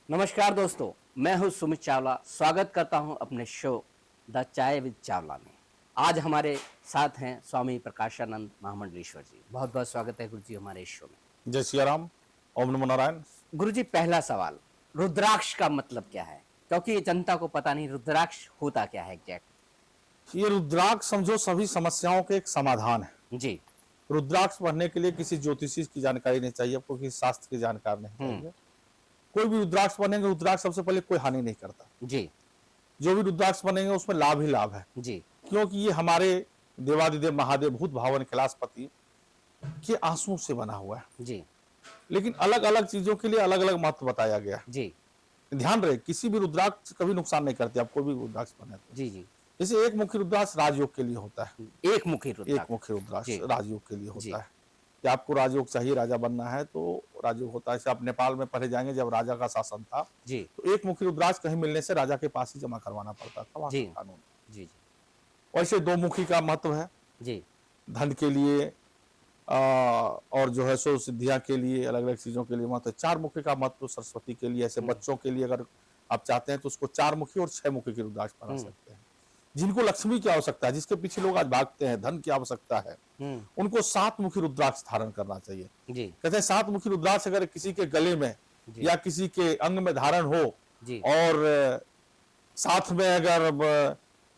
नमस्कार दोस्तों, मैं हूं सुमित चावला। स्वागत करता हूं अपने शो द चाय विद चावला में। आज हमारे साथ हैं स्वामी प्रकाशानंद महामंडलेश्वर जी। बहुत बहुत स्वागत है गुरु जी हमारे इस शो में। जय सिया राम। ओम नमो नारायण। गुरु जी, पहला सवाल, रुद्राक्ष का मतलब क्या है? क्योंकि ये जनता को पता नहीं रुद्राक्ष होता क्या है एग्जैक्ट। ये रुद्राक्ष समझो सभी समस्याओं के एक समाधान है। जी। रुद्राक्ष पढ़ने के लिए किसी ज्योतिषी की जानकारी नहीं चाहिए, आपको किसी शास्त्र की जानकारी नहीं चाहिए। कोई भी रुद्राक्ष बनेंगे, रुद्राक्ष सबसे पहले कोई हानि नहीं करता। जी। जो भी रुद्राक्ष बनेंगे उसमें लाभ ही लाभ है। जी। क्योंकि ये हमारे देवादिदेव महादेव भूत भावन कैलाशपति के आंसू से बना हुआ है। जी। लेकिन अलग अलग चीजों के लिए अलग अलग महत्व बताया गया। जी। ध्यान रहे, किसी भी रुद्राक्ष कभी नुकसान नहीं करते, आप कोई भी रुद्राक्ष बने तो। जी। जी। जैसे एक मुखी रुद्राक्ष राजयोग के लिए होता है। एक मुखी रुद्राक्ष। एक मुखी रुद्राक्ष जी। राजयोग के लिए जी। होता है कि आपको राजयोग चाहिए, राजा बनना है तो राजयोग होता है। जैसे आप नेपाल में पढ़े जाएंगे, जब राजा का शासन था जी। तो एक मुखी रुद्राक्ष कहीं मिलने से राजा के पास ही जमा करवाना पड़ता था, वहां जी। का कानून। जी। जी। वैसे दो मुखी का महत्व है, जी। धन के लिए और जो है सो सिद्धियां के लिए, अलग अलग चीजों के लिए महत्व। चार मुखी का महत्व सरस्वती के लिए, ऐसे बच्चों के लिए अगर आप चाहते हैं तो उसको चार मुखी और छह मुखी की रुद्राक्ष बना सकते हैं। जिनको लक्ष्मी की आवश्यकता है, जिसके पीछे लोग आज भागते हैं, धन की आवश्यकता है, उनको सात मुखी रुद्राक्ष धारण करना चाहिए। जी। कहते हैं सात मुखी रुद्राक्ष अगर किसी के गले में या किसी के अंग में धारण हो और साथ में अगर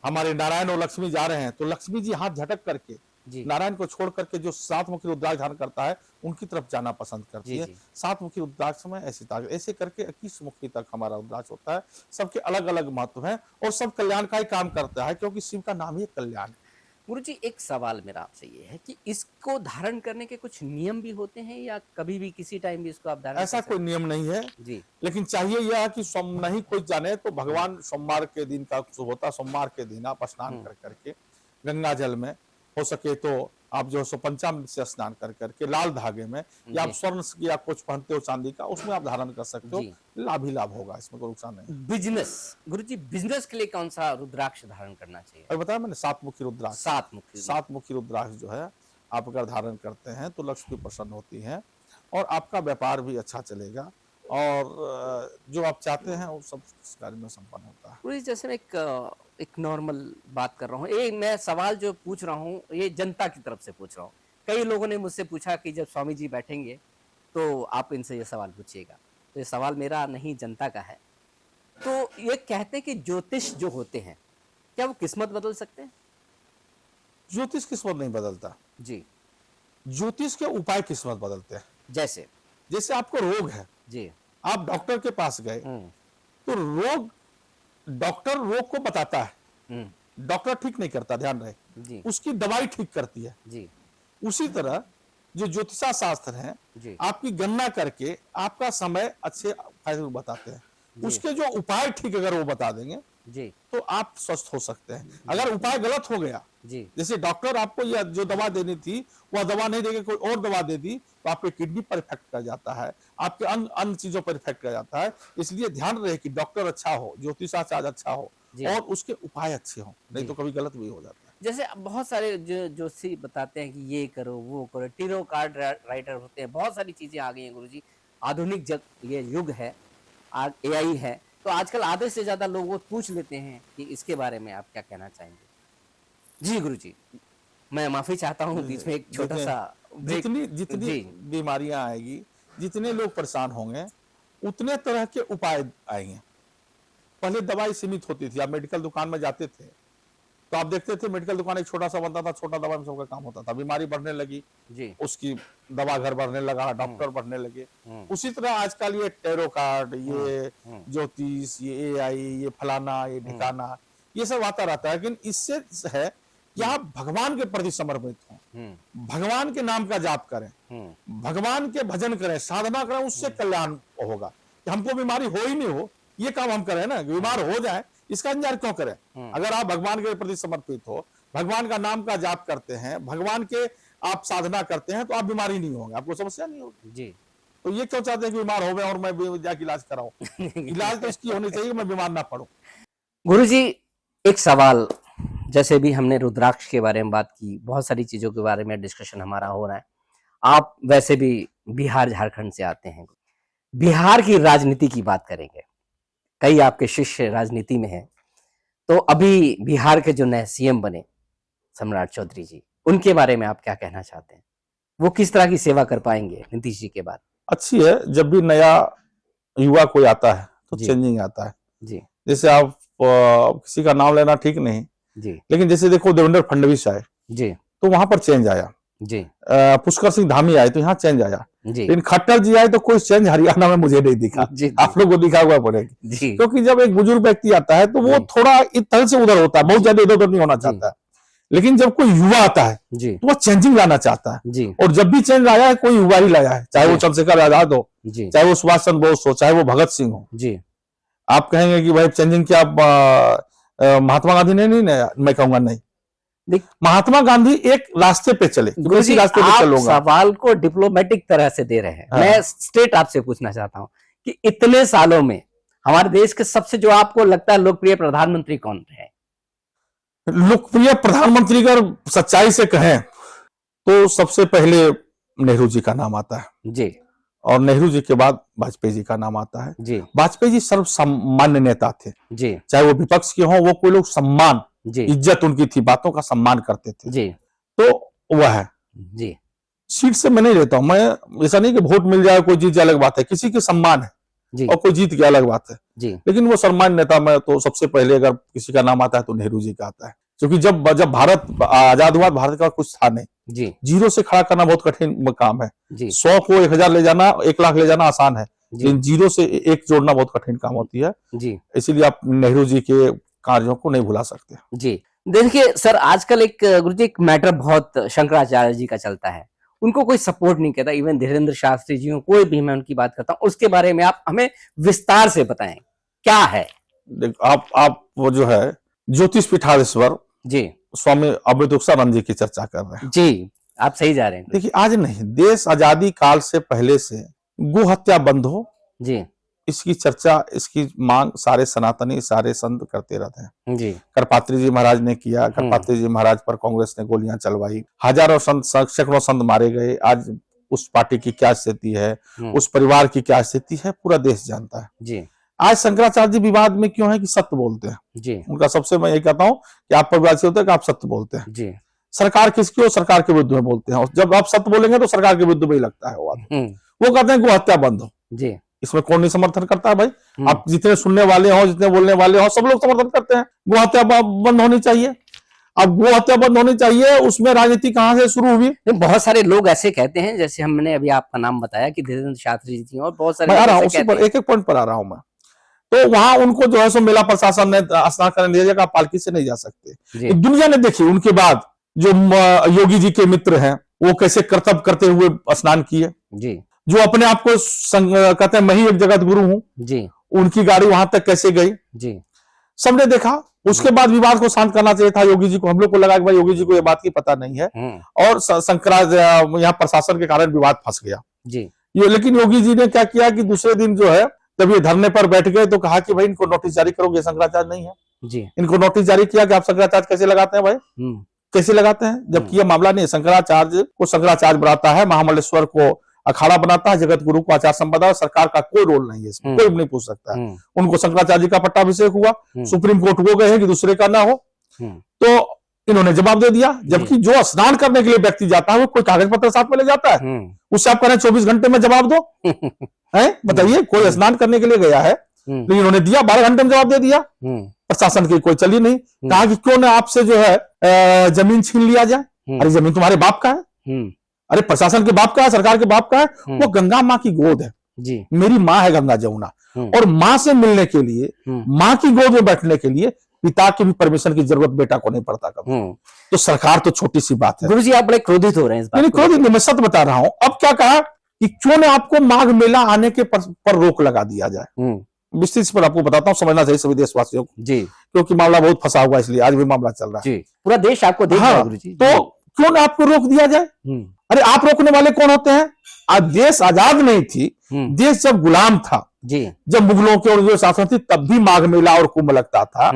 हमारे नारायण और लक्ष्मी जा रहे हैं तो लक्ष्मी जी हाथ झटक करके नारायण को छोड़ करके जो सात मुखी रुद्राक्ष धारण करता है उनकी तरफ जाना पसंद करती है। सात मुखी रुद्राक्ष में ऐसी ताकत, ऐसे करके 21 मुखी तक हमारा रुद्राक्ष होता है। सबके अलग अलग महत्व है और सब कल्याण का ही काम करता है, क्योंकि शिव का नाम ही कल्याण है। गुरु जी, एक सवाल मेरा आपसे ये है कि इसको धारण करने के कुछ नियम भी होते हैं या कभी भी किसी टाइम भी इसको आप धारण ऐसा कोई नियम नहीं है जी। लेकिन चाहिए यह कि नहीं कोई जाने तो भगवान सोमवार के दिन का शुभ होता है। सोमवार के दिन आप स्नान कर करके गंगा जल में, हो सके तो आप जो सो पंचामृत से स्नान कर करके लाल धागे में, या आप स्वर्ण या कुछ पहनते हो चांदी का, उसमें आप धारण कर सकते हो। लाभ ही लाभ होगा, इसमें कोई नुकसान नहीं। बिजनेस, गुरु जी, बिजनेस के लिए कौन सा रुद्राक्ष धारण करना चाहिए? और बताया मैंने, सात मुखी रुद्राक्ष। सात मुखी रुद्राक्ष जो है आप अगर धारण करते हैं तो लक्ष्मी प्रसन्न होती है और आपका व्यापार भी अच्छा चलेगा और जो आप चाहते हैं वो सब इस कार्य में संपन्न होता है। गुरु जी, जैसे मैं एक नॉर्मल बात कर रहा हूँ, ये मैं सवाल जो पूछ रहा हूँ ये जनता की तरफ से पूछ रहा हूँ। कई लोगों ने मुझसे पूछा कि जब स्वामी जी बैठेंगे तो आप इनसे ये सवाल पूछिएगा, तो ये सवाल मेरा नहीं जनता का है। तो ये कहते हैं कि ज्योतिष जो होते हैं क्या वो किस्मत बदल सकते हैं? ज्योतिष किस्मत नहीं बदलता जी। ज्योतिष के उपाय किस्मत बदलते हैं। जैसे आपको रोग है जी, आप डॉक्टर के पास गए तो डॉक्टर रोग को बताता है, डॉक्टर ठीक नहीं करता, ध्यान रहे, उसकी दवाई ठीक करती है जी। उसी तरह जो ज्योतिषा शास्त्र है आपकी गणना करके आपका समय अच्छे फायदे बताते हैं। उसके जो उपाय ठीक अगर वो बता देंगे जी तो आप स्वस्थ हो सकते हैं। अगर उपाय गलत हो गया जी, जैसे डॉक्टर आपको यह जो दवा देनी थी वह दवा नहीं देके कोई और दवा दे दी तो आपके किडनी पर इफेक्ट कर जाता है, आपके अन्य चीजों पर इफेक्ट कर जाता है। इसलिए ध्यान रहे कि डॉक्टर अच्छा हो, ज्योतिषाचार्य अच्छा हो और उसके उपाय अच्छे हो, नहीं तो कभी गलत भी हो जाता है। जैसे बहुत सारे ज्योतिषी बताते हैं कि ये करो वो करो, टीरो कार्ड राइटर होते हैं, बहुत सारी चीजें आ गई हैं गुरुजी। आधुनिक ये युग है, AI है, तो आजकल आधे से ज्यादा लोग वो पूछ लेते हैं कि इसके बारे में आप क्या कहना चाहेंगे? जी गुरुजी, मैं माफी चाहता हूँ बीच में एक छोटा सा जितनी बीमारियां आएगी, जितने लोग परेशान होंगे, उतने तरह के उपाय आएंगे। पहले दवाई सीमित होती थी, आप मेडिकल दुकान में जाते थे तो आप देखते थे मेडिकल दुकान एक छोटा सा बनता था, छोटा दवा में सबका काम होता था। बीमारी बढ़ने लगी जी, उसकी दवा घर बढ़ने लगा, डॉक्टर बढ़ने लगे। उसी तरह आजकल ये टैरो कार्ड, ये ज्योतिष, ये AI, ये फलाना, ये ढिकाना, ये सब आता रहता है। लेकिन इससे है कि आप भगवान के प्रति समर्पित हो, भगवान के नाम का जाप करें, भगवान के भजन करें, साधना करें, उससे कल्याण होगा। हमको बीमारी हो ही नहीं हो, ये काम हम करें ना, बीमार हो जाए इसका इंतजार क्यों करें? अगर आप भगवान के प्रति समर्पित हो, भगवान का नाम का जाप करते हैं, भगवान के आप साधना करते हैं तो आप बीमारी नहीं होंगे, आपको समस्या नहीं होगी जी। तो ये क्यों चाहते हैं कि बीमार हो गए और मैं जाके इलाज कराऊं? इलाज तो इसकी होनी चाहिए कि मैं बीमार ना पड़ूं। गुरुजी, एक सवाल, जैसे भी हमने रुद्राक्ष के बारे में बात की, बहुत सारी चीजों के बारे में डिस्कशन हमारा हो रहा है। आप वैसे भी बिहार झारखंड से आते हैं, बिहार की राजनीति की बात करेंगे। कई आपके शिष्य राजनीति में हैं, तो अभी बिहार के जो नए सीएम बने सम्राट चौधरी जी, उनके बारे में आप क्या कहना चाहते हैं? वो किस तरह की सेवा कर पाएंगे नीतीश जी के बाद? अच्छी है, जब भी नया युवा कोई आता है तो जी। चेंजिंग आता है। जी जैसे आप किसी का नाम लेना ठीक नहीं, जी लेकिन जैसे देखो देवेंद्र फडणवीस आए जी तो वहां पर चेंज आया। जी पुष्कर सिंह धामी आए तो यहाँ चेंज आया। जी लेकिन खट्टर जी आए तो कोई चेंज हरियाणा में मुझे नहीं दिखा। जी आप लोग को दिखा हुआ पड़ेगा, जी क्योंकि जब एक बुजुर्ग व्यक्ति आता है तो वो जी। थोड़ा इस तरह से उधर होता है, बहुत ज्यादा इधर उधर नहीं होना जी। चाहता है। लेकिन जब कोई युवा आता है जी तो वो चेंजिंग लाना चाहता है, जी और जब भी चेंज लाया है कोई युवा ही लाया है, चाहे वो जी। चंद्रशेखर आजाद हो, जी चाहे वो सुभाष चंद्र बोस हो, चाहे वो भगत सिंह हो। जी आप कहेंगे कि भाई चेंजिंग क्या महात्मा गांधी ने नहीं लाया? मैं कहूंगा नहीं। देख महात्मा गांधी एक रास्ते पे चले, गुरु किसी जी, रास्ते पे आप चलूंगा। सवाल को डिप्लोमेटिक तरह से दे रहे हैं। हाँ। मैं स्ट्रेट आपसे पूछना चाहता हूं कि इतने सालों में हमारे देश के सबसे जो आपको लगता है लोकप्रिय प्रधानमंत्री कौन रहे? लोकप्रिय प्रधानमंत्री अगर सच्चाई से कहें तो सबसे पहले नेहरू जी का नाम आता है, जी और नेहरू जी के बाद वाजपेयी जी का नाम आता है। जी वाजपेयी जी सर्वसामान्य नेता थे, जी चाहे वो विपक्ष के हों, वो कोई लोग सम्मान, जी इज्जत उनकी थी, बातों का सम्मान करते थे। जी तो वह है। जी सीट से मैं नहीं लेता हूं, मैं ऐसा नहीं कि वोट मिल जाए कोई जीत जाए अलग बात है, किसी की सम्मान है जी और कोई जीत गया अलग बात है। जी लेकिन वो सम्मान नेता में तो सबसे पहले अगर किसी का नाम आता है तो नेहरू जी का आता है, क्योंकि जब भारत आजाद हुआ, भारत का कुछ था नहीं, जी जीरो से खड़ा करना बहुत कठिन काम है। जी 100 को 1000 ले जाना, 1 लाख ले जाना आसान है, जी लेकिन जीरो से एक जोड़ना बहुत कठिन काम होती है। जी इसीलिए आप नेहरू जी के कार्यों को नहीं भुला सकते। जी देखिए सर, आजकल एक गुरुजी एक मैटर बहुत शंकराचार्य जी का चलता है, उनको कोई सपोर्ट नहीं करता। इवन धीरेन्द्र शास्त्री जी हो, कोई भी मैं उनकी बात करता हूँ, उसके बारे में आप हमें विस्तार से बताएं क्या है? आप वो जो है ज्योतिष पीठाधीश्वर जी स्वामी अमृतोक्षानंद जी की चर्चा कर रहे हैं। जी, आप सही जा रहे हैं। देखिए आज नहीं, देश आजादी काल से पहले से गो हत्या बंद हो, जी इसकी चर्चा, इसकी मांग सारे सनातनी, सारे संत करते रहते हैं। जी करपात्री जी महाराज ने किया, करपात्री जी महाराज पर कांग्रेस ने गोलियां चलवाई, हजारों संत, सैकड़ों संत मारे गए। आज उस पार्टी की क्या स्थिति है, उस परिवार की क्या स्थिति है, पूरा देश जानता है। जी आज शंकराचार्य जी विवाद में क्यों है कि सत्य बोलते हैं। जी उनका सबसे मैं ये कहता हूं कि आप पर विवाद से होता है कि आप सत्य बोलते हैं। जी सरकार किसकी हो, सरकार के विरुद्ध में बोलते हैं, और जब आप सत्य बोलेंगे तो सरकार के विरुद्ध में ही लगता है वो कहते हैं गो हत्या बंद हो। जी इसमें कौन नहीं समर्थन करता है भाई? आप जितने सुनने वाले हो, जितने बोलने वाले हो, सब लोग समर्थन करते हैं गो हत्या बंद होनी चाहिए। अब गो हत्या बंद होनी चाहिए, उसमें राजनीति कहां से शुरू हुई? बहुत सारे लोग ऐसे कहते हैं, जैसे हमने अभी आपका नाम बताया कि धीरेन्द्र शास्त्री जी और बहुत सारे आ रहा हूं उसी पर, एक एक पॉइंट पर आ रहा हूं मैं। तो वहां उनको जो है सो मेला प्रशासन ने स्नान करने दिया जाएगा, पालकी से नहीं जा सकते। दुनिया ने देखी उनके बाद जो योगी जी के मित्र हैं वो कैसे कर्तव्य करते हुए स्नान किए। जी जो अपने आप को कहते हैं मैं ही एक जगत गुरु हूं, जी उनकी गाड़ी वहां तक कैसे गई, जी सबने देखा। उसके बाद विवाद को शांत करना चाहिए था योगी जी को। हम लोग को लगा कि भाई योगी जी को ये बात की पता नहीं है, और शंकराचार्य यहाँ प्रशासन के कारण विवाद फंस गया जी। लेकिन योगी जी ने क्या किया कि दूसरे दिन जो है जब ये धरने पर बैठ गए तो कहा कि भाई इनको नोटिस जारी करोगे, शंकराचार्य नहीं है जी। इनको नोटिस जारी किया कि आप शंकराचार्य कैसे लगाते हैं भाई, कैसे लगाते हैं, जबकि ये मामला नहीं है। शंकराचार्य को शंकराचार्य बनाता है, महामंडलेश्वर को अखाड़ा बनाता है, जगत गुरु को आचार्य संपदा, सरकार का कोई रोल नहीं है इसमें, कोई नहीं पूछ सकता है। उनको शंकराचार्य जी का पट्टाभिषेक हुआ, सुप्रीम कोर्ट वो गए हैं कि दूसरे का ना हो, तो इन्होंने जवाब दे दिया। जबकि जो स्नान करने के लिए व्यक्ति जाता है वो कोई कागज पत्र साथ में ले जाता है, उससे आप कह रहे हैं 24 घंटे में जवाब दो है? बताइए, कोई स्नान करने के लिए गया है, लेकिन इन्होंने दिया 12 घंटे में जवाब दे दिया। प्रशासन की कोई चली नहीं, कहा कि क्यों ना आपसे जो है जमीन छीन लिया जाए। अरे जमीन तुम्हारे बाप का है, अरे प्रशासन के बाप का है, सरकार के बाप का है, वो गंगा माँ की गोद है जी। मेरी माँ है गंगा जमुना, और माँ से मिलने के लिए, माँ की गोद में बैठने के लिए पिता की भी परमिशन की जरूरत बेटा को नहीं पड़ता कभी। तो सरकार तो छोटी सी बात है। गुरुजी आप बड़े क्रोधित हो रहे हैं इस बात को। क्रोधित नहीं, मैं सत्य बता रहा हूं। अब क्या कहा कि क्यों न आपको माघ मेला आने के पर रोक लगा दिया जाए। विस्तृत पर आपको बताता हूँ, समझना चाहिए सभी देशवासियों को जी, क्योंकि मामला बहुत फंसा हुआ, इसलिए आज भी मामला चल रहा है जी। पूरा देश आपको देख रहा है गुरुजी। तो क्यों न आपको रोक दिया जाए? अरे आप रोकने वाले कौन होते हैं? आज देश आजाद नहीं थी, देश जब गुलाम था जी, जब मुगलों के और जो शासन थी, तब भी माघ मेला और कुंभ लगता था,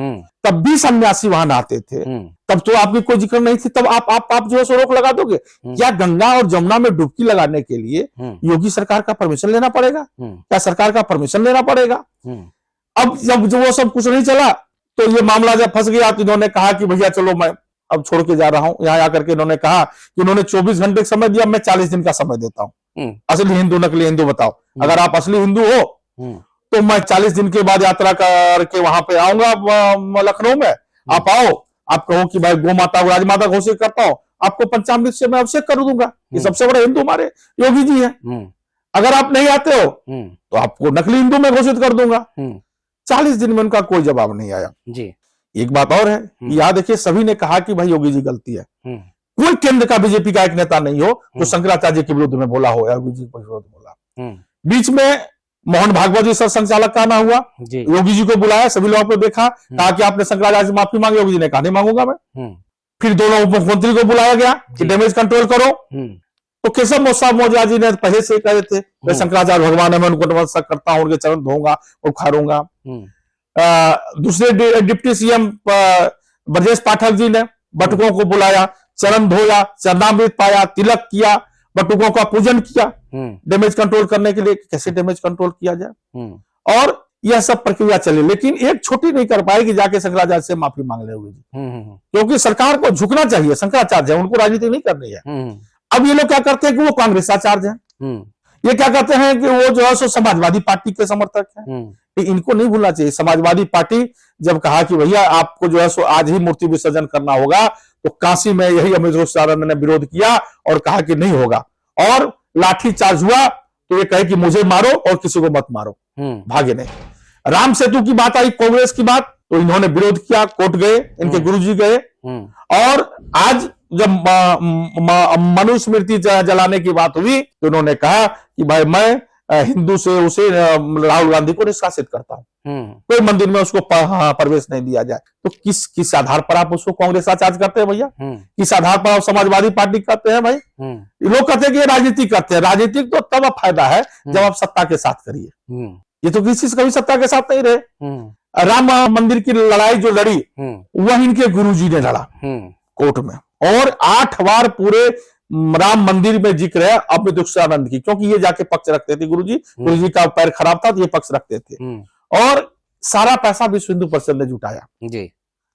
तब भी सन्यासी वहां नहाते थे, तब तो आपकी कोई जिक्र नहीं थी, तब आप जो है सो रोक लगा दोगे? क्या गंगा और जमुना में डुबकी लगाने के लिए योगी सरकार का परमिशन लेना पड़ेगा? क्या सरकार का परमिशन लेना पड़ेगा? अब जब जो वो सब कुछ नहीं चला तो ये मामला जब फंस गया तो इन्होंने कहा कि भैया चलो मैं अब छोड़ के जा रहा हूं। यहाँ आकर के इन्होंने कहा कि उन्होंने 24 घंटे का समय दिया, मैं 40 दिन का समय देता हूं। असली हिंदू नकली हिंदू बताओ, अगर आप असली हिंदू हो तो मैं 40 दिन के बाद यात्रा करके वहां पे आऊंगा लखनऊ में। आप आओ, आप कहो कि भाई गौ माता को राजमाता घोषित करता हूं, आपको पंचामृत से मैं अभिषेक कर दूंगा। ये सबसे बड़े हिंदू हमारे योगी जी है। अगर आप नहीं आते हो तो आपको नकली हिंदू में घोषित कर दूंगा। 40 दिन में उनका कोई जवाब नहीं आया जी। एक बात और है, यहां देखिए सभी ने कहा कि भाई योगी जी गलती है। कोई केंद्र का बीजेपी का एक नेता नहीं हो जो शंकराचार्य के विरुद्ध में बोला हो या योगी जी के विरुद्ध बोला। बीच में मोहन भागवत जी सर संचालक का आना हुआ, योगी जी को बुलाया, सभी लोगों को देखा, कहा कि आपने शंकराचार्य से माफी मांगी, योगी जी ने कहा नहीं मांगूंगा मैं। फिर दोनों उप मुख्यमंत्री को बुलाया गया कि डैमेज कंट्रोल करो, तो केशव साहब मौर्य जी ने पहले से कहे थे मैं शंकराचार्य भगवान है, मैं उनको नमस्कार करता हूं, उनके चरण धोऊंगा और खारूंगा। दूसरे डिप्टी सीएम ब्रजेश पाठक जी ने बटुकों को बुलाया, चरण धोया, चरणामृत पाया, तिलक किया, बटुकों का पूजन किया डैमेज कंट्रोल करने के लिए, कैसे डैमेज कंट्रोल किया जाए। और यह सब प्रक्रिया चली, लेकिन एक छोटी नहीं कर पाएगी जाके शंकराचार्य से माफी मांग ले हुए, क्योंकि सरकार को झुकना चाहिए। शंकराचार्य है, उनको राजनीति नहीं करनी है। अब ये लोग क्या करते हैं कि वो कांग्रेसाचार्य हैं, ये क्या कहते हैं कि वो जो है सो समाजवादी पार्टी के समर्थक हैं। इनको नहीं भूलना चाहिए। समाजवादी पार्टी जब कहा कि भैया आपको जो है सो आज ही मूर्ति विसर्जन करना होगा, तो काशी में यही अमृतसर सारण ने विरोध किया और कहा कि नहीं होगा, और लाठी चार्ज हुआ तो ये कहे कि मुझे मारो और किसी को मत मारो, भागे नहीं। राम सेतु की बात आई, कांग्रेस की बात, तो इन्होंने विरोध किया, कोर्ट गए, इनके गुरुजी गए। और आज जब मनुस्मृति जलाने की बात हुई तो इन्होंने कहा कि भाई मैं हिंदू से उसे राहुल गांधी को निष्कासित करता हूं, कोई मंदिर में उसको प्रवेश नहीं दिया जाए। तो किस आधार पर आप उसको कांग्रेस आचार्य करते हैं भैया? किस आधार पर आप समाजवादी पार्टी करते हैं भाई? लोग कहते हैं कि ये राजनीति करते हैं। राजनीतिक तो तब फायदा है जब आप सत्ता के साथ करिए। ये तो किसी से कभी सत्ता के साथ नहीं रहे। राम मंदिर की लड़ाई जो लड़ी वह इनके गुरुजी ने लड़ा कोर्ट में, और 8 बार पूरे राम मंदिर में जिक्र है अमृतोक्षानंद की, क्योंकि ये जाके पक्ष रखते थे। गुरुजी का पैर खराब था तो ये पक्ष रखते थे। और सारा पैसा विश्व हिंदू परिषद ने जुटाया जी,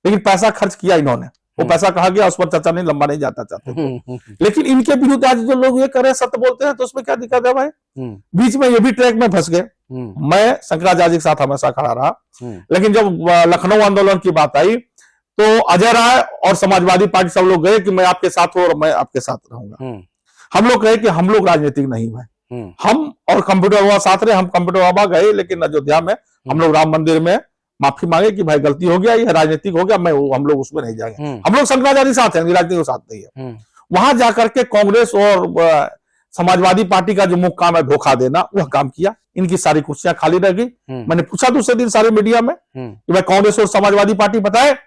लेकिन पैसा खर्च किया इन्होंने, वो पैसा कहा गया उस पर चर्चा नहीं, लंबा नहीं जाता चाहते थे। लेकिन इनके विरुद्ध आज जो लोग ये कर रहे हैं, सत्य बोलते हैं, तो उसमें क्या दिक्कत है भाई? बीच में ये भी ट्रैक में फंस गए। मैं शंकराचार्य के साथ हमेशा खड़ा रहा, लेकिन जब लखनऊ आंदोलन की बात आई तो अजय राय और समाजवादी पार्टी सब लोग गए कि मैं आपके साथ हूं और मैं आपके साथ रहूंगा। हम लोग कहे कि हम लोग राजनीतिक नहीं है, हम और कंप्यूटर बाबा साथ रहे। हम कंप्यूटर बाबा गए, लेकिन अयोध्या में हम लोग राम मंदिर में माफी मांगे कि भाई गलती हो गया, ये राजनीतिक हो गया, हम लोग उसमें नहीं जाएंगे। हम लोग शंकराचार्य साथ हैं, राजनीति के साथ नहीं है। वहां जाकर के कांग्रेस और समाजवादी पार्टी का जो मुख्य काम है धोखा देना, वह काम किया। इनकी सारी कुर्सियां खाली रह गई। मैंने पूछा दूसरे दिन सारे मीडिया में कि भाई कांग्रेस और समाजवादी पार्टी बताए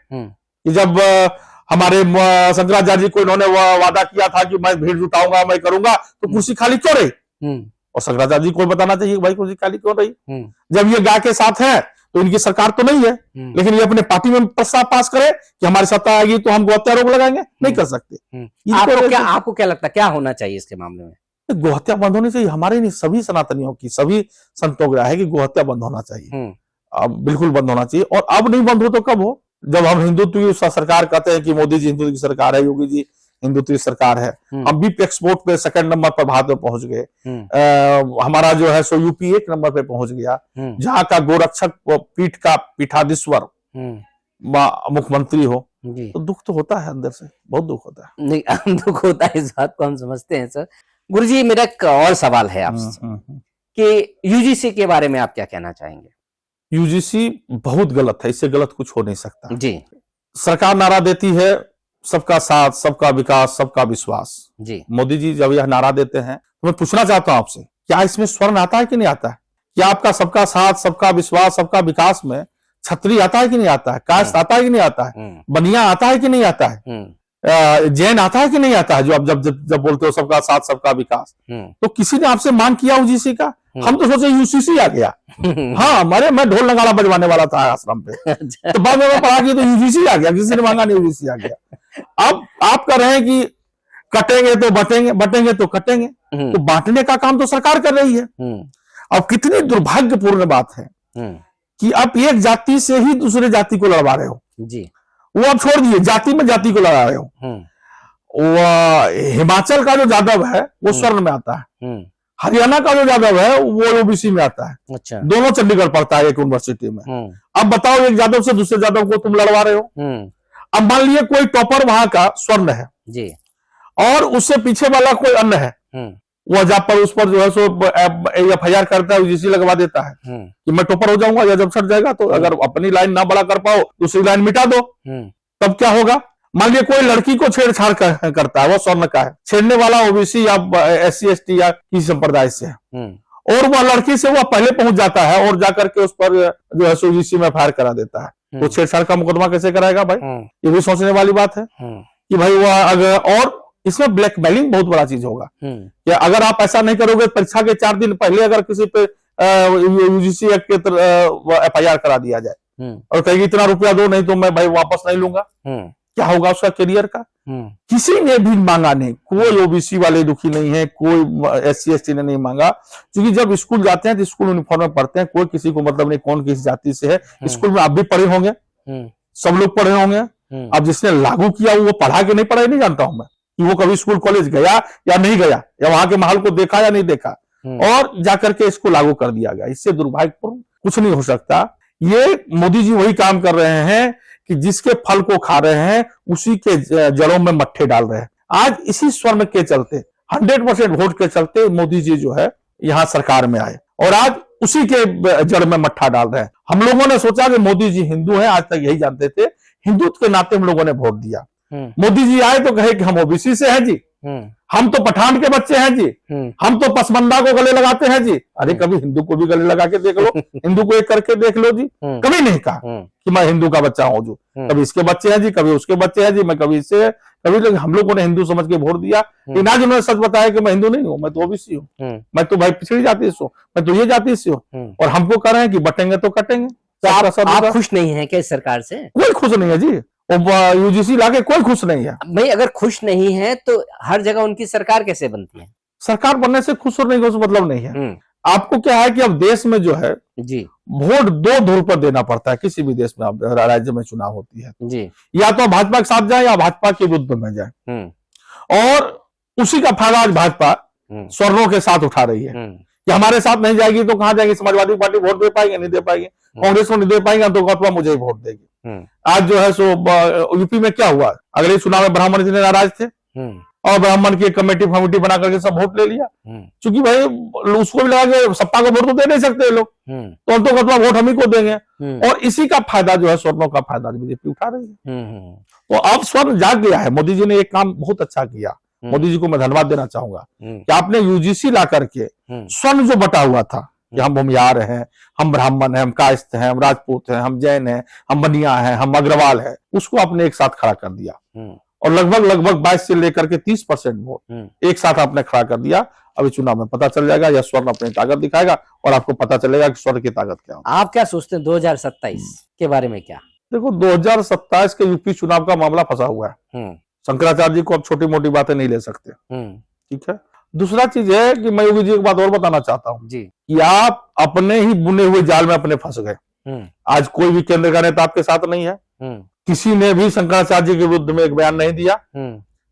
कि जब हमारे शंकराचार्य को इन्होंने वादा किया था कि मैं भीड़ जुटाऊंगा, मैं करूंगा, तो कुर्सी खाली क्यों रही? और शंकराचार्य जी को बताना चाहिए भाई कुर्सी खाली क्यों रही। जब ये गाय के साथ है तो इनकी सरकार तो नहीं है, लेकिन ये अपने पार्टी में प्रस्ताव पास करे कि हमारी सत्ता आएगी तो हम गोहत्या रोक लगाएंगे, नहीं कर सकते। आपको क्या लगता है क्या होना चाहिए इसके मामले में? गोहत्या बंद होनी चाहिए। हमारे नहीं, सभी सनातनियों की, सभी संतों का है कि गोहत्या बंद होना चाहिए। अब बिल्कुल बंद होना चाहिए। और अब नहीं बंद हो तो कब हो? जब हम हिंदुत्व की सरकार कहते हैं कि मोदी जी हिंदुत्व की सरकार है, योगी जी हिंदुत्व की सरकार है। हम भी एक्सपोर्ट पे 2nd नंबर पर भारत में पहुंच गए। हमारा जो है सो यूपी 1 नंबर पे पहुंच गया। जहां का गोरक्षक पीठ का पीठाधीश्वर मुख्यमंत्री हो, तो दुख तो होता है अंदर से, बहुत दुख होता है। नहीं दुख होता है, इस बात को हम समझते हैं सर। गुरुजी मेरा एक और सवाल है आपसे कि यूजीसी के बारे में आप क्या कहना चाहेंगे? यूजीसी बहुत गलत है, इससे गलत कुछ हो नहीं सकता जी। सरकार नारा देती है सबका साथ, सबका विकास, सबका विश्वास जी। मोदी जी जब यह नारा देते हैं तो मैं पूछना चाहता हूं आपसे, क्या इसमें स्वर्ण आता है कि नहीं आता है? क्या आपका सबका साथ, सबका विश्वास, सबका विकास में छतरी आता है कि नहीं आता है? कास्ट आता है कि नहीं आता है? बनिया आता है कि नहीं आता है? जैन आता है कि नहीं आता है? जो आप जब बोलते हो सबका साथ, सबका विकास, तो किसी ने आपसे मांग किया यूजीसी का? हम तो सोचे यूसीसी आ गया। हाँ, मैं ढोल नगाड़ा बजवाने वाला था आश्रम पे, तो बाद में पढ़ा कि तो यूजीसी आ गया, किसी ने मांगा नहीं, यूजीसी आ गया। अब आप कह रहे हैं कि कटेंगे तो बटेंगे, बटेंगे तो कटेंगे, तो बांटने का काम तो सरकार कर रही है। अब कितनी दुर्भाग्यपूर्ण बात है कि आप एक जाति से ही दूसरे जाति को लड़वा रहे हो जी। वो आप छोड़ दिए, जाति में जाति को लड़ा रहे हो। वो हिमाचल का जो यादव है वो स्वर्ण में आता है, हरियाणा का जो यादव है वो ओबीसी में आता है। अच्छा। दोनों चंडीगढ़ पढ़ता है एक यूनिवर्सिटी में। अब बताओ, एक यादव से दूसरे यादव को तुम लड़वा रहे हो। अब मान लिए कोई टॉपर वहां का स्वर्ण है जी, और उससे पीछे वाला कोई अन्य है, वो जब पर उस पर जो है सो FIR करता है, यूजीसी लगवा देता है कि मैं टॉपर हो जाऊंगा या जब सट जाएगा, तो अगर अपनी लाइन ना बड़ा कर पाओ दूसरी लाइन मिटा दो। तब क्या होगा? मान लिया कोई लड़की को छेड़छाड़ करता है, वो स्वर्ण का है, छेड़ने वाला ओबीसी या SC ST या किसी संप्रदाय से है, और वह लड़की से वह पहले पहुंच जाता है और जाकर के उस पर जो है यूजीसी में FIR करा देता है। वो छेड़छाड़ का मुकदमा कैसे कराएगा भाई? ये भी सोचने वाली बात है कि भाई वह अगर, और इसमें ब्लैकमेलिंग बहुत बड़ा चीज होगा कि अगर आप ऐसा नहीं करोगे, परीक्षा के 4 दिन पहले अगर किसी पे यूजीसी एक्ट के FIR करा दिया जाए और कहेगी इतना रुपया दो नहीं तो मैं भाई वापस नहीं लूंगा, क्या होगा उसका करियर का? किसी ने भी मांगा नहीं, कोई ओबीसी वाले दुखी नहीं है, कोई SC ST ने नहीं मांगा, क्योंकि जब स्कूल जाते हैं तो स्कूल यूनिफॉर्म में पढ़ते हैं, कोई किसी को मतलब नहीं कौन किस जाति से है। स्कूल में आप भी पढ़े होंगे, सब लोग पढ़े होंगे। अब जिसने लागू किया वो पढ़ा के नहीं पढ़ा नहीं जानता हूं मैं कि वो कभी स्कूल कॉलेज गया या नहीं गया, या वहां के माहौल को देखा या नहीं देखा, और जाकर के इसको लागू कर दिया गया। इससे दुर्भाग्यपूर्ण कुछ नहीं हो सकता। ये मोदी जी वही काम कर रहे हैं कि जिसके फल को खा रहे हैं उसी के जड़ों में मट्ठे डाल रहे हैं। आज इसी स्वर्ण के चलते 100% वोट के चलते मोदी जी जो है यहाँ सरकार में आए और आज उसी के जड़ में मट्ठा डाल रहे हैं। हम लोगों ने सोचा कि मोदी जी हिंदू हैं, आज तक यही जानते थे, हिंदुत्व के नाते हम लोगों ने वोट दिया। मोदी जी आए तो कहे कि हम ओबीसी से हैं जी, हम तो पठान के बच्चे हैं जी, हम तो पसमंदा को गले लगाते हैं जी। अरे कभी हिंदू को भी गले लगा के देख लो, हिंदू को एक करके देख लो जी। कभी नहीं कहा कि मैं हिंदू का बच्चा हूं जो, कभी इसके बच्चे हैं जी, कभी उसके बच्चे हैं जी, मैं कभी इससे, कभी हम लोगों ने हिंदू समझ के वोट दिया। आज उन्होंने सच बताया कि मैं हिंदू नहीं हूँ, मैं तो ओबीसी हूँ, मैं तो भाई पिछड़ी जाति से हूँ, मैं तो ये जाति से हूँ, और हमको कह रहे हैं कि बटेंगे तो कटेंगे। तो आप खुश नहीं है क्या इस सरकार से? कोई खुश नहीं है जी, यूजीसी लाके कोई खुश नहीं है भाई। अगर खुश नहीं है तो हर जगह उनकी सरकार कैसे बनती है? सरकार बनने से खुश और नहीं खुश मतलब नहीं है। आपको क्या है कि अब देश में जो है जी वोट 2 धुर पर देना पड़ता है। किसी भी देश में अब राज्य में चुनाव होती है जी, या तो भाजपा के साथ जाए या भाजपा के विरुद्ध में जाए, और उसी का फायदा आज भाजपा स्वर्णों के साथ उठा रही है कि हमारे साथ नहीं जाएगी तो कहां जाएगी? समाजवादी पार्टी वोट दे पाएंगे? नहीं दे पाएंगे। कांग्रेस को नहीं दे पाएंगे तो अथवा मुझे ही वोट देगी। आज जो है सो यूपी में क्या हुआ? अगले चुनाव में ब्राह्मण जितने नाराज थे और ब्राह्मण की कमेटी बना करके सब वोट ले लिया, क्योंकि भाई उसको भी लगा कि सत्ता को वोट तो दे नहीं सकते लोग, तो हम तो अथवा वोट हम ही को देंगे। और इसी का फायदा जो है स्वर्णों का फायदा बीजेपी उठा रही है। तो अब स्वर्ण जाग गया है। मोदी जी ने एक काम बहुत अच्छा किया, मोदी जी को मैं धन्यवाद देना चाहूंगा कि आपने यूजीसी ला करके स्वर्ण जो बटा हुआ था कि हम भूमियार हैं, हम ब्राह्मण हैं, हम कायस्थ हैं, हम राजपूत हैं, हम जैन हैं, हम बनिया हैं, हम अग्रवाल हैं, उसको आपने एक साथ खड़ा कर दिया और लगभग 22 से लेकर के 30% वोट एक साथ आपने खड़ा कर दिया। अभी चुनाव में पता चल जाएगा, यह स्वर्ण अपनी ताकत दिखाएगा और आपको पता चलेगा कि स्वर्ण की ताकत क्या है। आप क्या सोचते हैं 2027 के बारे में? क्या देखो, 2027 के यूपी चुनाव का मामला फंसा हुआ है। शंकराचार्य जी को अब छोटी मोटी बातें नहीं ले सकते, ठीक है। दूसरा चीज है कि मैं योगी जी एक बात और बताना चाहता हूँ कि आप अपने ही बुने हुए जाल में अपने फंस गए। आज कोई भी केंद्र का नेता आपके साथ नहीं है, किसी ने भी शंकराचार्य जी के विरुद्ध में एक बयान नहीं दिया,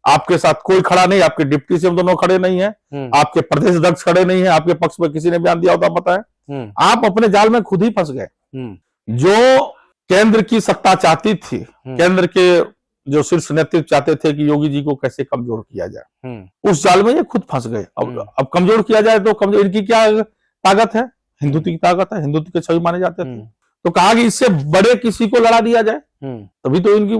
आपके साथ कोई खड़ा नहीं, आपके डिप्टी सीएम दोनों खड़े नहीं है, आपके प्रदेश अध्यक्ष खड़े नहीं है, आपके पक्ष में किसी ने बयान दिया होता पता है। आप अपने जाल में खुद ही फंस गए। जो केंद्र की सत्ता चाहती थी, केंद्र के जो शीर्ष नेतृत्व चाहते थे कि योगी जी को कैसे कमजोर किया जाए, उस जाल में ये खुद फंस गए। अब कमजोर किया जाए तो कमजोर, इनकी क्या ताकत है? हिंदुत्व की ताकत है, हिंदुत्व के छवि माने जाते थे, तो कहा कि इससे बड़े किसी को लड़ा दिया जाए, तभी तो इनकी,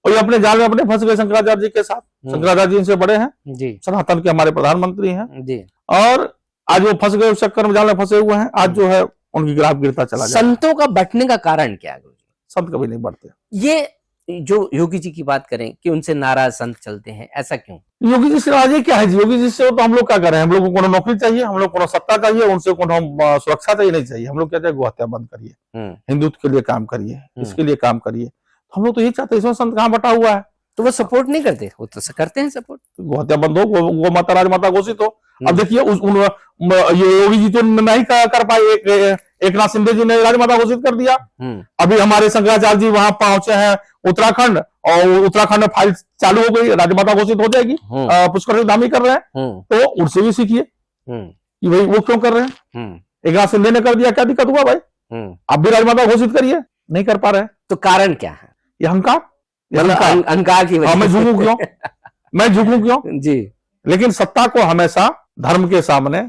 और ये अपने जाल में अपने फंस गए शंकराचार्य जी के साथ। शंकराचार्य जी इनसे बड़े हैं जी, सनातन के हमारे प्रधानमंत्री हैं जी, और आज वो फंस गए उस चक्कर में, जाल में फंसे हुए हैं। आज जो है उनकी ग्राफ गिरता चला जाए। संतों का बंटने का कारण क्या है? संत कभी नहीं बढ़ते। ये जो योगी जी की बात करें कि उनसे नाराज संत चलते हैं, ऐसा क्यों? योगी जी से राजी क्या है जी? योगी जी से तो हम लोग क्या कर रहे हैं? हम लोग को कोनो नौकरी चाहिए, हम लोग को सत्ता चाहिए, उनसे कोनो सुरक्षा चाहिए, नहीं चाहिए। हम लोग कहते हैं गौ हत्या बंद करिए, हिंदुत्व के लिए काम करिए, इसके लिए काम करिए। तो हम लोग तो यही चाहते हैं। इसमें संत कहाँ बटा हुआ है? तो वो सपोर्ट नहीं करते? वो तो करते हैं सपोर्ट। गौ हत्या बंद हो, गौ माता राजमाता घोषित हो। अब देखिए ये योगी जी तो नहीं कर पाए, एक नाथ शिंदे जी ने राजमाता घोषित कर दिया। अभी हमारे शंकराचार्य जी वहां पहुंचे हैं उत्तराखंड, और उत्तराखंड में फाइल चालू हो गई, राजमाता घोषित हो जाएगी। पुष्कर धामी कर रहे हैं, तो उनसे भी सीखिए कि भाई वो क्यों कर रहे हैं। एक नाथ शिंदे ने कर दिया, क्या दिक्कत हुआ भाई? आप भी राजमाता घोषित करिए, नहीं कर पा रहे। तो कारण क्या है? ये अहंकार, अहंकार की वजह। मैं झुकूं क्यों? मैं झुकूं क्यों जी? लेकिन सत्ता को हमेशा धर्म के सामने,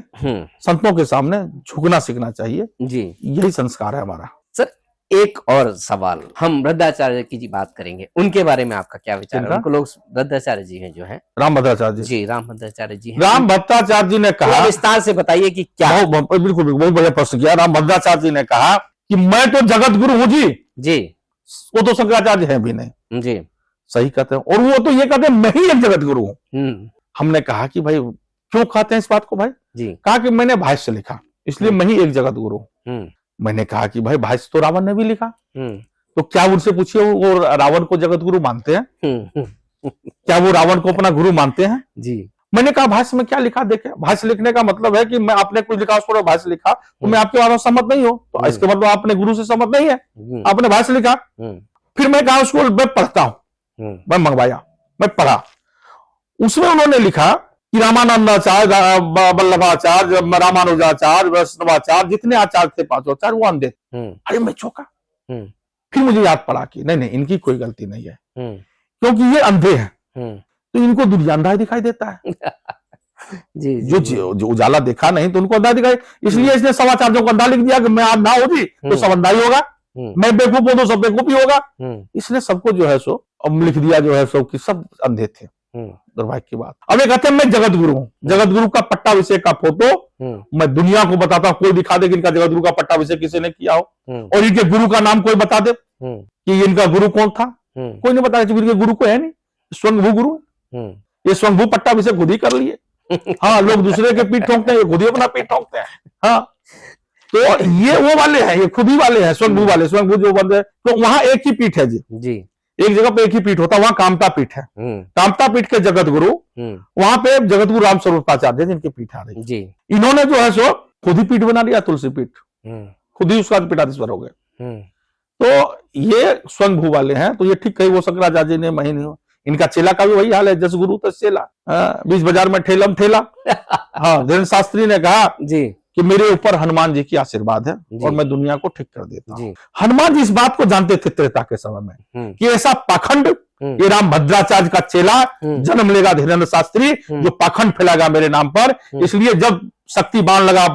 संतों के सामने झुकना सीखना चाहिए जी। यही संस्कार है हमारा। सर एक और सवाल, हम वृद्धाचार्य की जी बात करेंगे, उनके बारे में आपका क्या विचार है? उनको लोग वृद्धाचार्य जी हैं जो हैं, रामभद्राचार्य जी, रामभद्राचार्य जी हैं। रामभद्राचार्य जी ने कहा, विस्तार से बताइए कि क्या। बिल्कुल बहुत बढ़िया प्रश्न किया। रामभद्राचार्य जी ने कहा कि मैं तो जगत गुरु हूं जी। जी, वो तो शंकराचार्य है भी नहीं जी, सही कहते हैं। और वो तो ये कहते हैं मैं ही एक जगत गुरु हूं। हमने कहा कि भाई क्यों कहते हैं इस बात को भाई? जी, कहा कि मैंने भाष्य लिखा, इसलिए मैं ही एक जगत गुरु हूं। मैंने कहा कि भाई भाष्य तो रावण ने भी लिखा, तो क्या उनसे पूछिए वो रावण को जगत गुरु मानते हैं? क्या वो रावण को अपना गुरु मानते हैं? जी। मैंने कहा भाष्य में क्या लिखा देखे। भाष्य लिखने का मतलब है कि मैं आपने कुछ लिखा, उसको भाष्य लिखा, तो मैं आपके बारे में सहमत नहीं हूं, तो इसके मतलब आपने गुरु से सहमत नहीं है, आपने भाष्य लिखा। फिर मैं कहा उसको मैं पढ़ता हूं, मैं मंगवाया, मैं पढ़ा। उसमें उन्होंने लिखा कि रामानंदाचार्य, वल्लभाचार्य, रामानुजाचार्य, वैष्णवाचार्य, जितने आचार्य थे, पांचों आचार्य, वो अंधे। अरे मैं चौंका। फिर मुझे याद पड़ा कि नहीं इनकी कोई गलती नहीं है, क्योंकि ये अंधे हैं, तो इनको दुनिया अंधा दिखाई देता है। जी, जो उजाला देखा नहीं तो उनको अंधा दिखाई, इसलिए इसने समाचार्यों को अंधा लिख दिया कि मैं अंधा हो जी तो सब अंधा ही होगा, मैं बेवकूफ हूं तो सब बेवकूफ ही होगा। इसने सबको जो है सो अब लिख दिया जो है सो कि सब अंधे थे। दुर्भाग्य की बात। अब ये कहते हैं मैं जगत गुरु हूं, जगत गुरु का पट्टाभिषेक का फोटो मैं दुनिया को बताता हूं, कोई दिखा दे कि इनका जगत गुरु का पट्टाभिषेक किसी ने किया हो, और इनके गुरु का नाम कोई बता दे कि इनका गुरु कौन था। कोई नहीं बताया, इनके गुरु को है नहीं, स्वयंभू गुरु। ये स्वयंभू पट्टाभिषेक खुद ही कर लिए। हाँ, लोग दूसरे के पीठ ठोंकते हैं, ये खुद ही अपना पीठ ठोंकते हैं। हाँ, तो ये वो वाले हैं, ये खुद ही वाले हैं, स्वयंभू वाले। स्वयंभू जो बंदे, तो वहां एक ही पीठ है जी, एक जगह पे एक ही पीठ होता है, वहां कामता पीठ है। कामता पीठ के जगत गुरु, वहां पे जगत गुरु राम स्वरूपाचार्य जिनकी पीठ आ रही जी। इन्होंने जो है सो खुद ही पीठ बना लिया, तुलसी पीठ, खुद ही उसका पीठाधीश्वर हो गए। तो ये स्वयंभू वाले हैं, तो ये ठीक कही वो शंकराचार्य ने, मैं नहीं हूं। इनका चेला का भी वही हाल है, जस गुरु तस चेला। बीच बाजार में ठेलम ठेला। हाँ, धीरेन्द्र शास्त्री ने कहा जी कि मेरे ऊपर हनुमान जी की आशीर्वाद है और मैं दुनिया को ठीक कर देता हूं। हनुमान जी इस बात को जानते थे त्रेता के समय में कि ऐसा पाखंड, ये रामभद्राचार्य का चेला जन्म लेगा धीरेन्द्र शास्त्री, जो पाखंड फैलाएगा मेरे नाम पर। इसलिए जब शक्ति बाण लगा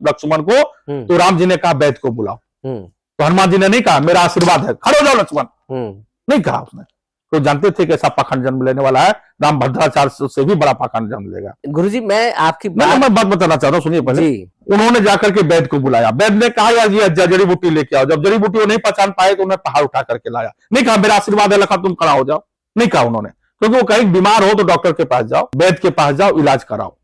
लक्ष्मण को, तो राम जी ने कहा वैद्य को बुलाओ। तो हनुमान जी ने नहीं कहा मेरा आशीर्वाद है, खड़े हो जाओ लक्ष्मण, नहीं कहा उसने। तो जानते थे कि ऐसा पाखंड जन्म लेने वाला है, रामभद्राचार्य से भी बड़ा पाखंड जन्म लेगा। गुरुजी मैं आपकी मैं बात बताना चाहता हूँ, सुनिए पहले। उन्होंने जाकर के वैद्य को बुलाया, वैद्य ने कहा यार ये जड़ी बूटी लेके आओ। जब जड़ी बूटी वो नहीं पहचान पाए तो उन्हें पहाड़ उठा करके लाया। नहीं कहा मेरा आशीर्वाद है लखा तुम खड़ा हो जाओ, नहीं कहा उन्होंने, क्योंकि वो कहीं बीमार हो तो डॉक्टर के पास जाओ, वैद्य के पास जाओ, इलाज कराओ,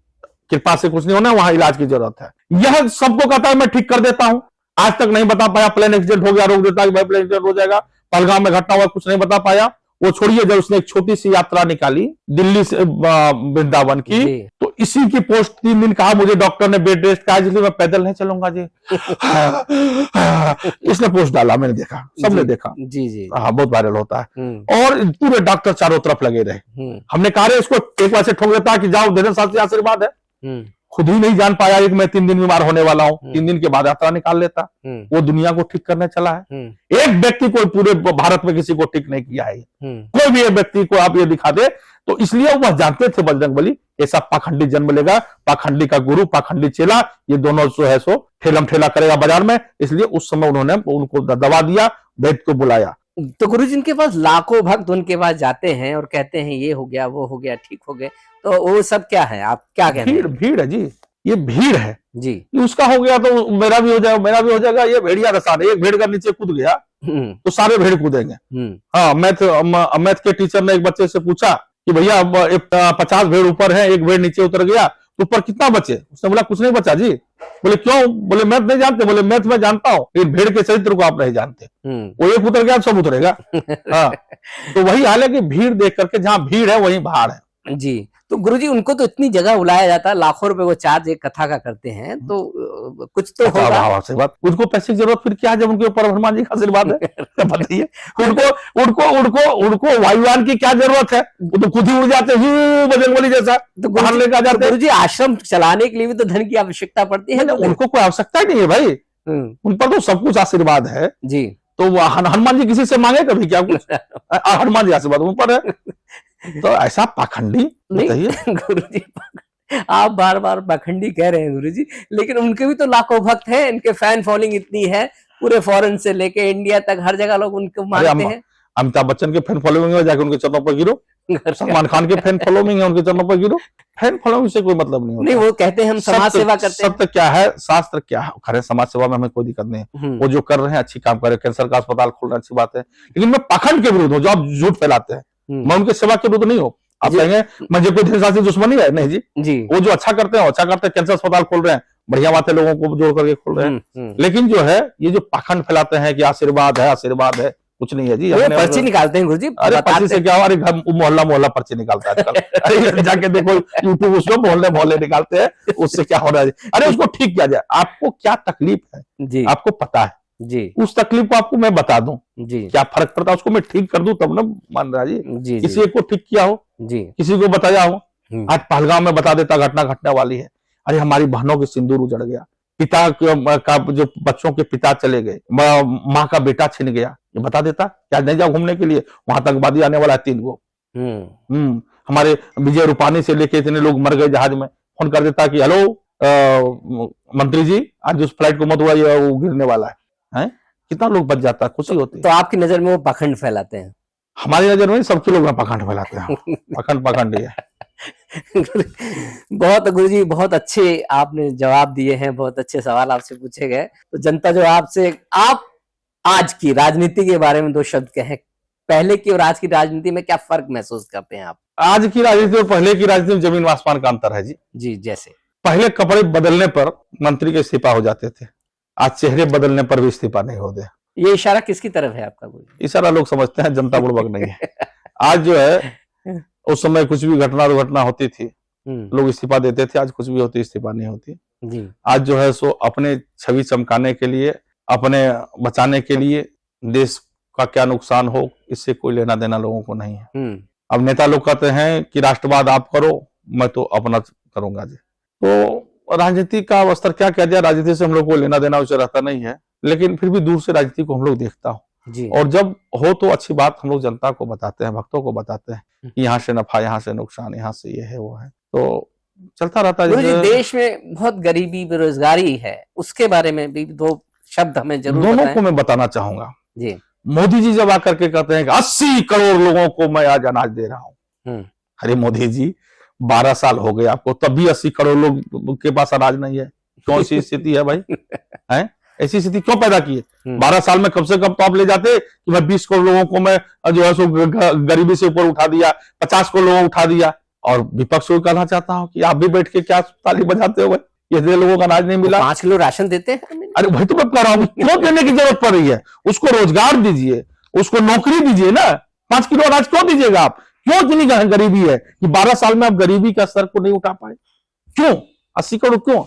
कृपा से कुछ नहीं होना, वहां इलाज की जरूरत है। यह सबको कहता है मैं ठीक कर देता हूं। आज तक नहीं बता पाया, प्लेन एक्सीडेंट हो गया, रोक देता है प्लेन एक्सीडेंट हो जाएगा, पहलगाम में घटना हुआ, कुछ नहीं बता पाया। वो छोड़िए, जब उसने एक छोटी सी यात्रा निकाली दिल्ली से वृंदावन की, तो इसी की पोस्ट 3 दिन कहा मुझे डॉक्टर ने बेड रेस्ट कहा, इसलिए मैं पैदल नहीं चलूंगा जी। इसने पोस्ट डाला, मैंने देखा, सबने देखा जी। हाँ, बहुत वायरल होता है। और पूरे डॉक्टर चारों तरफ लगे रहे। हमने कहा इसको एक बार से ठोक देता कि जाओ धीरेन्द्र शास्त्री आशीर्वाद है। खुद ही नहीं जान पाया एक मैं 3 दिन बीमार होने वाला हूँ, 3 दिन के बाद यात्रा निकाल लेता। वो दुनिया को ठीक करने चला है। एक व्यक्ति को पूरे भारत में किसी को ठीक नहीं किया है। कोई भी एक व्यक्ति को आप ये दिखा दे, तो इसलिए वह जानते थे बजरंगबली ऐसा पाखंडी जन्म लेगा, पाखंडी का गुरु, पाखंडी चेला, ये दोनों जो है सो ठेलम ठेला करेगा बाजार में। इसलिए उस समय उन्होंने उनको दबा दिया, वैद्य को बुलाया। तो गुरु जी के पास लाखों भक्त उनके पास जाते हैं और कहते हैं ये हो गया, वो हो गया, ठीक हो गए, तो वो सब क्या है, आप क्या कहते हैं? भीड़ है जी, ये भीड़ है जी। उसका हो गया तो मेरा भी हो जाएगा, मेरा भी हो जाएगा। ये भेड़िया रसान, एक भेड़ का नीचे कूद गया तो सारे भेड़ कूदेंगे। हाँ, मैथ के टीचर ने एक बच्चे से पूछा कि भैया अब 50 भेड़ ऊपर है, एक भेड़ नीचे उतर गया, तो ऊपर कितना बचे? उसने बोला कुछ नहीं बचा जी। बोले क्यों? बोले मैथ नहीं जानते? बोले मैथ में जानता हूँ, लेकिन भेड़ के चरित्र को आप नहीं जानते। वो एक उतर गया, सब उतरेगा। हाँ, तो वही हाल है कि भीड़ देख करके, जहां भीड़ है वहीं भाड़ है जी। तो गुरुजी उनको तो इतनी जगह बुलाया जाता है, लाखों रुपए वो चार्ज एक कथा का करते हैं, तो कुछ तो होगा। सही बात। उनको पैसे की जरूरत फिर क्या है, जब उनके ऊपर हनुमान जी का आशीर्वाद है। बताइए, उनको उनको उनको उनको वायुयान की क्या जरूरत है? वो तो खुद ही उड़ जाते हैं बजरंगबली जैसा, तो बाहर लेकर जाते हैं। गुरुजी आश्रम चलाने के लिए भी तो धन की आवश्यकता पड़ती है। उनको कोई आवश्यकता ही नहीं है भाई, उन पर तो सब कुछ आशीर्वाद है जी। तो हनुमान जी किसी से मांगे कभी क्या कुछ? हनुमान जी आशीर्वाद उन पर है। तो ऐसा पाखंडी बताइए। गुरुजी आप बार बार पाखंडी कह रहे हैं गुरुजी, लेकिन उनके भी तो लाखों भक्त हैं, इनके फैन फॉलोइंग इतनी है, पूरे फॉरेन से लेके इंडिया तक हर जगह लोग उनको मानते हैं। अमिताभ बच्चन के फैन फॉलोइंग है, जाके उनके चरणों पर गिरो। सलमान खान के फैन फॉलोइंग है, उनके चरणों पर गिरो। फैन फॉलोइंग से कोई मतलब नहीं होता। नहीं, वो कहते हैं हम समाज सेवा करते हैं। सत्य क्या है, शास्त्र क्या है, खरे समाज सेवा में हमें कोई दिक्कत नहीं है। वो जो कर रहे हैं अच्छी काम कर रहे हैं, कैंसर का अस्पताल खोल रहे हैं, अच्छी बात है। लेकिन मैं पाखंड के विरुद्ध हूँ, जो आप झूठ फैलाते हैं। मैं उनके सेवा के विरुद्ध नहीं हूँ। आप कहेंगे मुझे कोई देशवासी दुश्मनी है? नहीं जी, वो जो अच्छा करते हैं अच्छा करते हैं। कैंसर अस्पताल खोल रहे हैं, बढ़िया बात है, लोगों को जोड़ करके खोल रहे हैं। लेकिन जो है ये जो पाखंड फैलाते हैं कि आशीर्वाद है, आशीर्वाद है, कुछ नहीं है जी। पर्ची निकालते हैं गुरुजी। अरे पर्ची से क्या, हमारे घर मोहल्ला मोहल्ला पर्ची निकालता है आजकल। अरे जाके देखो यूट्यूब, उसको मोहल्ले मोहल्ले निकालते हैं, उससे क्या हो रहा है? अरे उसको ठीक किया जाए। आपको क्या तकलीफ है जी, आपको पता है जी, उस तकलीफ को आपको मैं बता दूं जी, क्या फर्क पड़ता है? उसको मैं ठीक कर दूं तब ना मान रहा जी। किसी एक को ठीक किया हो जी, किसी को बताया हो। आज पहलगाम में बता देता, घटना घटने वाली है। अरे हमारी बहनों के सिंदूर उजड़ गया, पिता का जो बच्चों के पिता चले गए, माँ का बेटा छिन गया, ये बता देता। क्या नहीं जाओ घूमने के लिए, वहां आतंकवादी आने वाला है 3 गो। हमारे विजय रूपानी से लेके इतने लोग मर गए जहाज में, फोन कर देता कि हेलो मंत्री जी, आज उस फ्लाइट को मत उड़ाइए, वो गिरने वाला है। कितना लोग बच जाता, खुशी होती। तो आपकी नजर में वो पाखंड फैलाते हैं? हमारी नजर में सबके लोग पाखंड फैलाते हैं। पाखंड ही है। बहुत गुरुजी, बहुत अच्छे आपने जवाब दिए हैं, बहुत अच्छे सवाल आपसे पूछे गए। तो जनता जो आपसे, आप आज की राजनीति के बारे में 2 शब्द कहें, पहले की और आज की राजनीति में क्या फर्क महसूस करते हैं आप? आज की राजनीति और पहले की राजनीति में जमीन आसमान का अंतर है जी। जी, जैसे पहले कपड़े बदलने पर मंत्री के इस्तीफा हो जाते थे, आज चेहरे बदलने पर भी इस्तीफा नहीं होते। ये इशारा किसकी तरफ है आपका? इशारा लोग समझते हैं, जनता बुड़बक नहीं है। आज जो है, उस समय कुछ भी घटना दुर्घटना होती थी, लोग इस्तीफा देते थे, आज कुछ भी होती इस्तीफा नहीं होती जी। आज जो है सो अपने छवि चमकाने के लिए, अपने बचाने के लिए, देश का क्या नुकसान हो इससे कोई लेना देना लोगों को नहीं है। अब नेता लोग कहते हैं कि राष्ट्रवाद आप करो, मैं तो अपना करूंगा जी। तो राजनीति का अवसर क्या कह दिया, राजनीति से हम लोग को लेना देना उसे रहता नहीं है, लेकिन फिर भी दूर से राजनीति को हम लोग देखता हूँ। और जब हो तो अच्छी बात हम लोग जनता को बताते हैं, भक्तों को बताते हैं, यहाँ से नफा, यहाँ से नुकसान, यहाँ से ये है वो है, तो चलता रहता है। देश में बहुत गरीबी बेरोजगारी है, उसके बारे में भी 2 शब्द हमें जरूर दोनों को मैं बताना चाहूंगा जी। मोदी जी जब आकर के कहते हैं कि 80 करोड़ लोगों को मैं आज अनाज दे रहा हूँ। अरे मोदी जी 12 साल हो गए आपको, तब भी 80 करोड़ लोग के पास अनाज नहीं है। क्यों ऐसी स्थिति है भाई? है ऐसी स्थिति क्यों पैदा की है? 12 साल में कम से कम तो आप ले जाते कि मैं 20 करोड़ लोगों को मैं जो है सो गरीबी से ऊपर उठा दिया, 50 करोड़ लोगों उठा दिया। और विपक्ष को कहना चाहता हूँ कि आप भी बैठ के क्या ताली बजाते हो भाई, इतने लोगों का अनाज नहीं मिला। 5 किलो राशन देते हैं। अरे भाई तो मैं कह रहा हूँ, क्यों देने की जरूरत पड़ रही है? उसको रोजगार दीजिए, उसको नौकरी दीजिए ना। 5 किलो अनाज क्यों दीजिएगा आप? क्यों इतनी गरीबी है कि 12 साल में आप गरीबी का स्तर को नहीं उठा पाए? क्यों 80 करोड़ क्यों?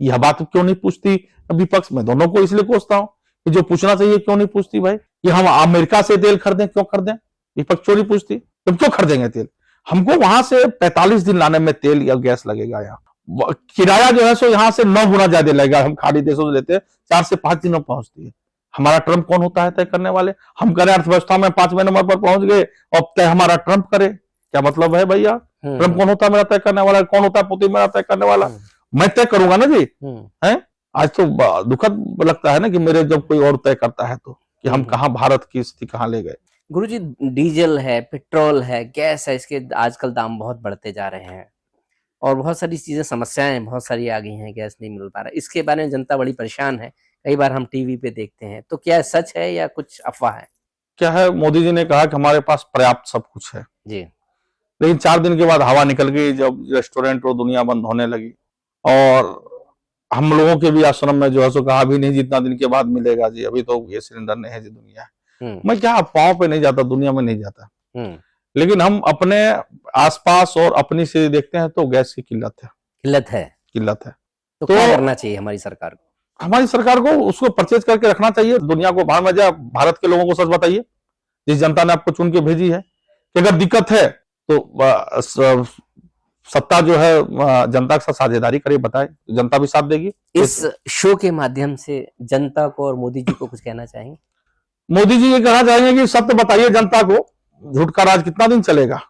यह बात क्यों नहीं पूछती विपक्ष? में दोनों को इसलिए पूछता हूँ कि जो पूछना चाहिए क्यों नहीं पूछती भाई कि हम अमेरिका से तेल खरीदें, क्यों खरीदें? विपक्ष क्यों नहीं पूछती? तुम क्यों खरीदेंगे तेल? हमको वहां से 45 दिन लाने में तेल या गैस लगेगा। यहाँ किराया जो है सो यहाँ से 9 गुना ज्यादा लगेगा। हम खाड़ी देशों से लेते हैं, 4 से 5 दिनों पहुंचती है। हमारा ट्रम्प कौन होता है तय करने वाले? हम करें अर्थव्यवस्था में 5वें नंबर पर पहुंच गए और तय हमारा ट्रम्प करे, क्या मतलब है भैया? ट्रम्प कौन होता है मेरा तय करने वाला? कौन होता है पुतिन मेरा तय करने वाला? मैं तय करूंगा ना जी। है आज तो दुखद लगता है ना कि मेरे जब कोई और तय करता है तो कि हम कहाँ भारत की स्थिति कहाँ ले गए। गुरुजी, डीजल है, पेट्रोल है, गैस है, इसके आजकल दाम बहुत बढ़ते जा रहे हैं और बहुत सारी चीजें, समस्याएं बहुत सारी आ गई हैं, गैस नहीं मिल पा रहा। इसके बारे में जनता बड़ी परेशान है, कई बार हम टीवी पे देखते हैं। तो क्या सच है या कुछ अफवाह है? क्या है, मोदी जी ने कहा कि हमारे पास पर्याप्त सब कुछ है जी, लेकिन 4 दिन के बाद हवा निकल गई, जब रेस्टोरेंट और दुनिया बंद होने लगी। और हम लोगों के भी आश्रम में जो है सो कहा भी नहीं जितना दिन के बाद मिलेगा जी, अभी तो ये सिलेंडर नहीं है जी दुनिया है। मैं क्या पाँव पे नहीं जाता, दुनिया में नहीं जाता, लेकिन हम अपने आसपास और अपनी से देखते हैं तो गैस की किल्लत है, किल्लत है। तो क्या करना चाहिए हमारी सरकार को? हमारी सरकार को उसको परचेज करके रखना चाहिए, दुनिया को बाहर में जा, भारत के लोगों को सच बताइए, जिस जनता ने आपको चुन के भेजी है, कि अगर दिक्कत है तो सत्ता जो है जनता के साथ साझेदारी करे, बताए, जनता भी साथ देगी। इस शो के माध्यम से जनता को और मोदी जी को कुछ कहना चाहेंगे? मोदी जी ये कहना चाहेंगे कि सत्य बताइए जनता को, झूठ का राज कितना दिन चलेगा,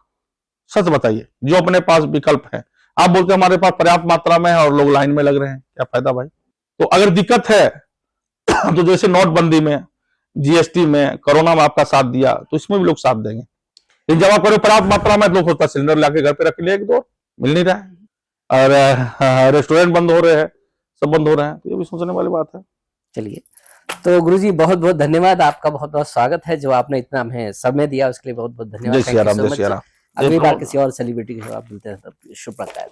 सच बताइए, जो अपने पास विकल्प है। आप बोलते हमारे पास पर्याप्त मात्रा में है और लोग लाइन में लग रहे हैं, क्या फायदा भाई? तो अगर दिक्कत है तो जैसे नोटबंदी में, जीएसटी में, कोरोना में आपका साथ दिया, तो इसमें भी लोग साथ देंगे। लेकिन जब आप पर्याप्त मात्रा में, लोग होता सिलेंडर लाके घर पे रख लिया, एक दो मिल नहीं रहा है, और रेस्टोरेंट बंद हो रहे हैं, सब बंद हो रहे हैं, तो ये भी सोचने वाली बात है। चलिए, तो गुरुजी बहुत बहुत धन्यवाद, आपका बहुत बहुत स्वागत है, जो आपने इतना हमें समय दिया उसके लिए बहुत बहुत धन्यवाद। जय श्री राम, जय श्री राम। अगली बार किसी और सेलिब्रिटी के साथ मिलते हैं, शुभ रात्रि।